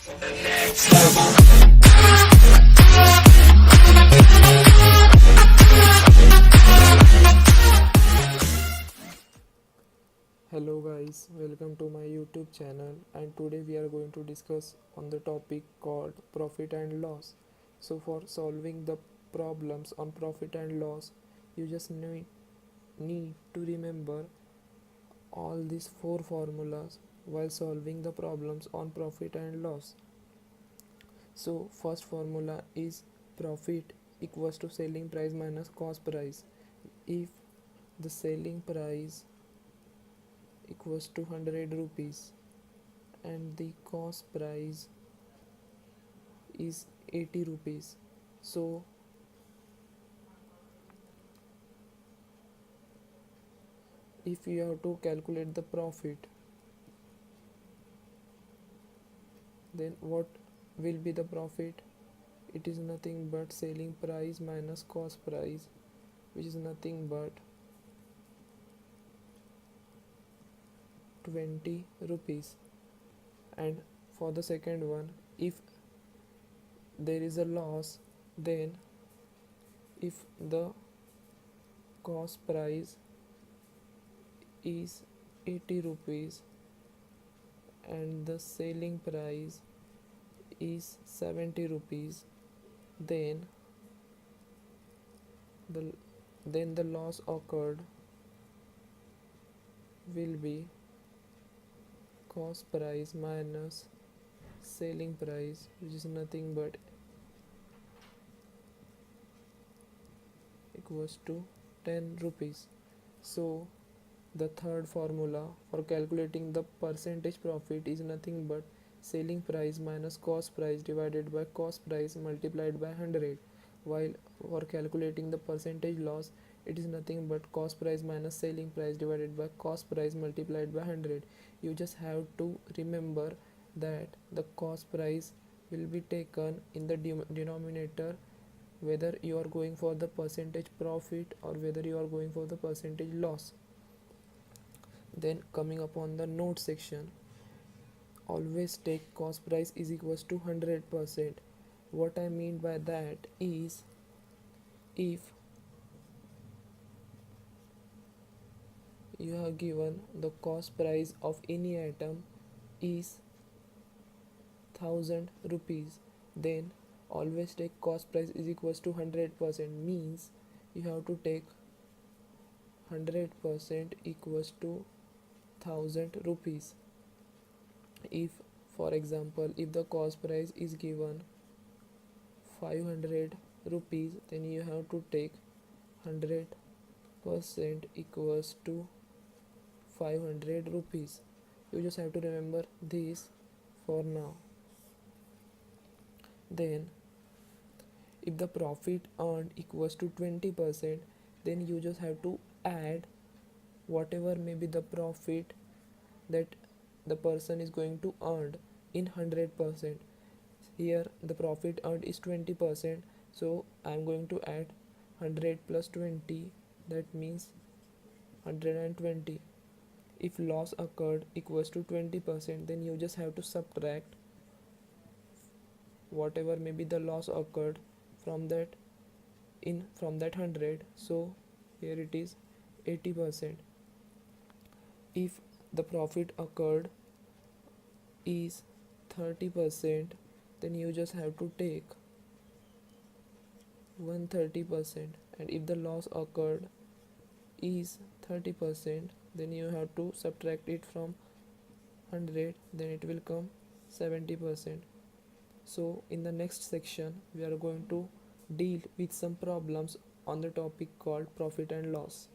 Hello guys, welcome to my YouTube channel, and today we are going to discuss on the topic called profit and loss. So for solving the problems on profit and loss, you just need to remember all these four formulas while solving the problems on profit and loss. So first formula is profit equals to selling price minus cost price. If the selling price equals to 100 rupees and the cost price is 80 rupees, so if you have to calculate the profit, then what will be the profit? It is nothing but selling price minus cost price, which is nothing but 20 rupees. And for the second one, if there is a loss, then if the cost price is 80 rupees and the selling price is 70 rupees, then the loss occurred will be cost price minus selling price, which is nothing but equals to 10 rupees. So the third formula for calculating the percentage profit is nothing but selling price minus cost price divided by cost price multiplied by 100, while for calculating the percentage loss, it is nothing but cost price minus selling price divided by cost price multiplied by 100. You just have to remember that the cost price will be taken in the denominator, whether you are going for the percentage profit or whether you are going for the percentage loss. Then coming upon the note section, always take cost price is equals to 100%. What I mean by that is, if you have given the cost price of any item is 1000 rupees, then always take cost price is equals to 100%, means you have to take 100% equals to 1000 rupees. If for example, if the cost price is given 500 rupees, then you have to take 100% equals to 500 rupees. You just have to remember this for now. Then if the profit earned equals to 20%, then you just have to add whatever may be the profit that the person is going to earn in 100%. Here the profit earned is 20%, so I am going to add 100 plus 20, that means 120. If loss occurred equals to 20%, then you just have to subtract whatever may be the loss occurred from that 100, so here it is 80%. If the profit occurred is 30%, then you just have to take 130%, and if the loss occurred is 30%, then you have to subtract it from 100, then it will come 70%. So in the next section we are going to deal with some problems on the topic called profit and loss.